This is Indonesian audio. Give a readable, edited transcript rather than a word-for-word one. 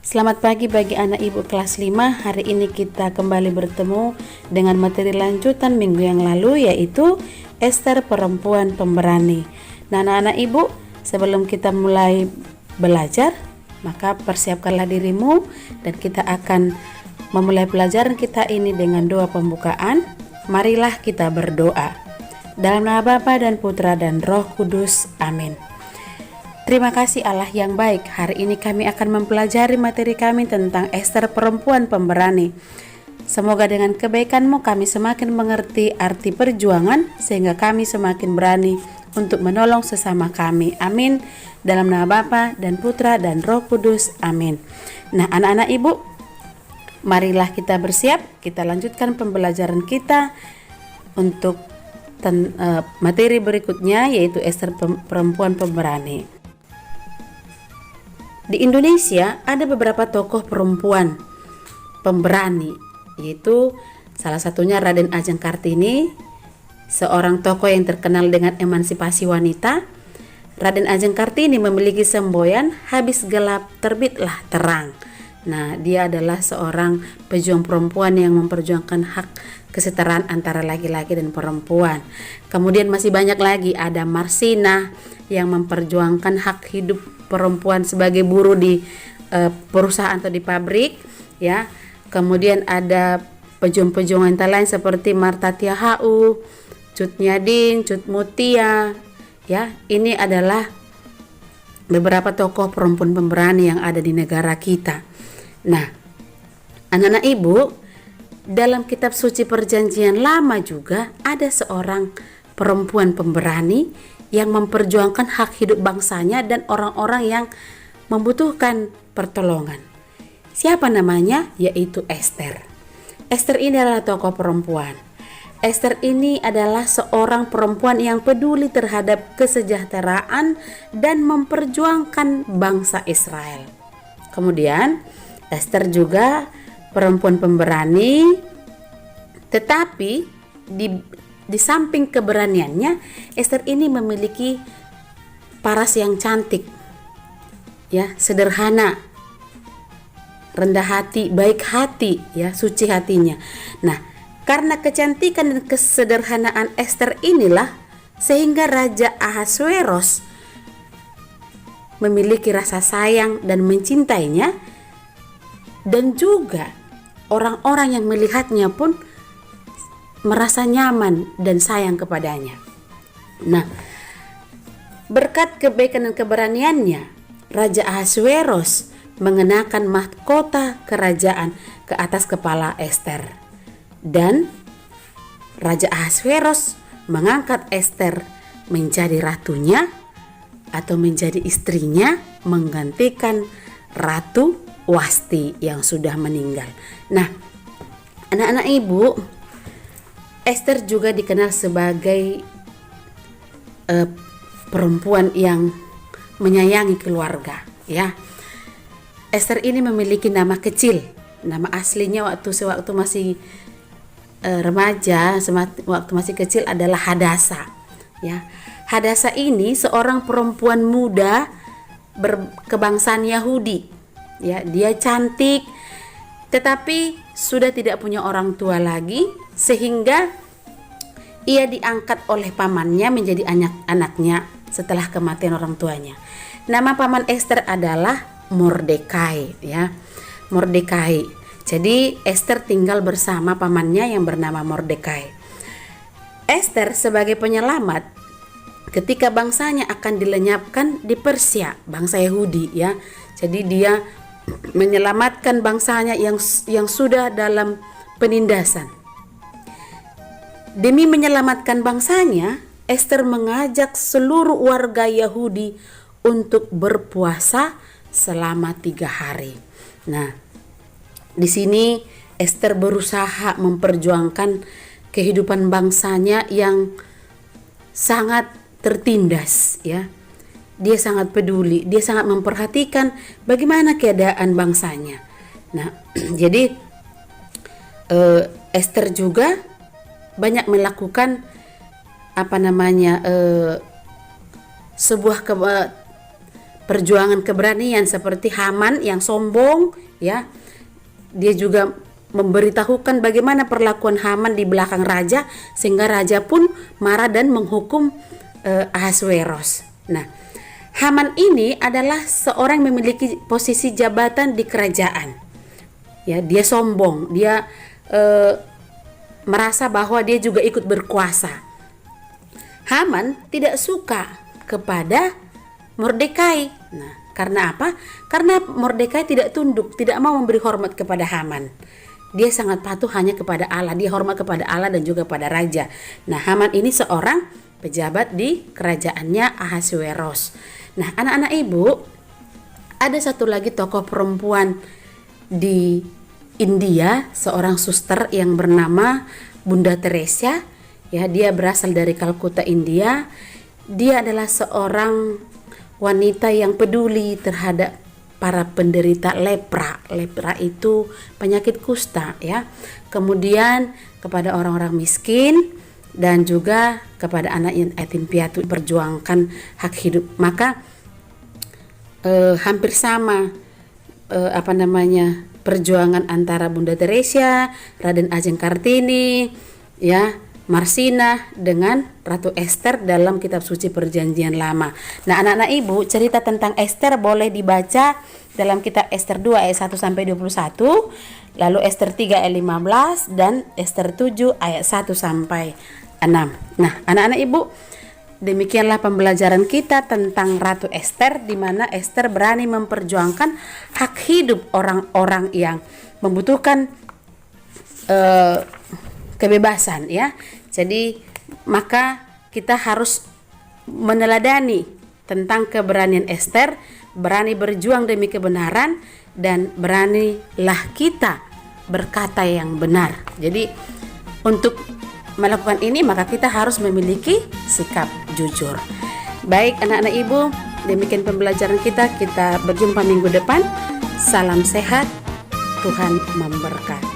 Selamat pagi bagi anak ibu kelas 5. Hari ini kita kembali bertemu dengan materi lanjutan minggu yang lalu, yaitu Ester perempuan pemberani. Nah anak-anak ibu, sebelum kita mulai belajar, maka persiapkanlah dirimu dan kita akan memulai pelajaran kita ini dengan doa pembukaan. Marilah kita berdoa. Dalam nama Bapa dan Putra dan Roh Kudus. Amin. Terima kasih Allah yang baik. Hari ini kami akan mempelajari materi kami tentang Ester perempuan pemberani. Semoga dengan kebaikan-Mu kami semakin mengerti arti perjuangan sehingga kami semakin berani untuk menolong sesama kami. Amin. Dalam nama Bapa dan Putra dan Roh Kudus. Amin. Nah anak-anak ibu, marilah kita bersiap. Kita lanjutkan pembelajaran kita untuk materi berikutnya, yaitu Ester perempuan pemberani. Di Indonesia ada beberapa tokoh perempuan pemberani, yaitu salah satunya Raden Ajeng Kartini, seorang tokoh yang terkenal dengan emansipasi wanita. Raden Ajeng Kartini memiliki semboyan, habis gelap terbitlah terang. Nah, dia adalah seorang pejuang perempuan yang memperjuangkan hak kesetaraan antara laki-laki dan perempuan. Kemudian masih banyak lagi, ada Marsina yang memperjuangkan hak hidup perempuan sebagai buruh di perusahaan atau di pabrik, ya. Kemudian ada pejuang-pejuang wanita lain seperti Marta Tiahau, Cut Nyadin, Cut Mutia, ya. Ini adalah beberapa tokoh perempuan pemberani yang ada di negara kita. Nah, anak-anak ibu, dalam kitab suci perjanjian lama juga ada seorang perempuan pemberani yang memperjuangkan hak hidup bangsanya dan orang-orang yang membutuhkan pertolongan. Siapa namanya? Yaitu Ester. Ester ini adalah tokoh perempuan. Ester ini adalah seorang perempuan yang peduli terhadap kesejahteraan dan memperjuangkan bangsa Israel. Kemudian Ester juga perempuan pemberani, tetapi di samping keberaniannya, Ester ini memiliki paras yang cantik, ya, sederhana, rendah hati, baik hati, ya, suci hatinya. Nah, karena kecantikan dan kesederhanaan Ester inilah sehingga Raja Ahasuerus memiliki rasa sayang dan mencintainya, dan juga orang-orang yang melihatnya pun merasa nyaman dan sayang kepadanya. Nah, berkat kebaikan dan keberaniannya, Raja Ahasuerus mengenakan mahkota kerajaan ke atas kepala Ester. Dan Raja Ahasuerus mengangkat Ester menjadi ratunya atau menjadi istrinya, menggantikan Ratu Wasti yang sudah meninggal. Nah, anak-anak ibu, Ester juga dikenal sebagai perempuan yang menyayangi keluarga, ya. Ester ini memiliki nama kecil. Nama aslinya sewaktu masih remaja, waktu masih kecil adalah Hadasa, ya. Hadasa ini seorang perempuan muda berkebangsaan Yahudi, ya. Dia cantik, tetapi sudah tidak punya orang tua lagi, sehingga ia diangkat oleh pamannya menjadi anaknya setelah kematian orang tuanya. Nama paman Ester adalah Mordekai, ya. Mordekai. Jadi Ester tinggal bersama pamannya yang bernama Mordekai. Ester sebagai penyelamat ketika bangsanya akan dilenyapkan di Persia, bangsa Yahudi, ya. Jadi dia menyelamatkan bangsanya yang sudah dalam penindasan. Demi menyelamatkan bangsanya, Ester mengajak seluruh warga Yahudi untuk berpuasa selama 3 hari. Nah, di sini Ester berusaha memperjuangkan kehidupan bangsanya yang sangat tertindas, ya. Dia sangat peduli, dia sangat memperhatikan bagaimana keadaan bangsanya. Nah, jadi Ester juga banyak melakukan sebuah perjuangan keberanian seperti Haman yang sombong, ya. Dia juga memberitahukan bagaimana perlakuan Haman di belakang raja sehingga raja pun marah dan menghukum Ahasweros. Nah, Haman ini adalah seorang yang memiliki posisi jabatan di kerajaan. Ya, dia sombong, dia merasa bahwa dia juga ikut berkuasa. Haman tidak suka kepada Mordekai. Nah, karena apa? Karena Mordekai tidak tunduk, tidak mau memberi hormat kepada Haman. Dia sangat patuh hanya kepada Allah, dia hormat kepada Allah dan juga pada raja. Nah, Haman ini seorang pejabat di kerajaannya Ahasweros. Nah, anak-anak ibu, ada satu lagi tokoh perempuan di India, seorang suster yang bernama Bunda Teresa. Ya, dia berasal dari Kalkuta, India. Dia adalah seorang wanita yang peduli terhadap para penderita lepra. Lepra itu penyakit kusta, ya. Kemudian kepada orang-orang miskin dan juga kepada anak yatim piatu, perjuangkan hak hidup. Maka hampir sama perjuangan antara Bunda Teresa, Raden Ajeng Kartini, ya, Marsina dengan Ratu Ester dalam kitab suci Perjanjian Lama. Nah, anak-anak ibu, cerita tentang Ester boleh dibaca dalam kitab Ester 2 ayat 1 sampai 21, lalu Ester 3 ayat 15 dan Ester 7 ayat 1 sampai 6. Nah, anak-anak ibu, demikianlah pembelajaran kita tentang Ratu Ester, di mana Ester berani memperjuangkan hak hidup orang-orang yang membutuhkan kebebasan, ya. Jadi maka kita harus meneladani tentang keberanian Ester, berani berjuang demi kebenaran, dan beranilah kita berkata yang benar. Jadi untuk melakukan ini maka kita harus memiliki sikap jujur. Baik anak-anak ibu, demikian pembelajaran kita. Kita berjumpa minggu depan. Salam sehat, Tuhan memberkati.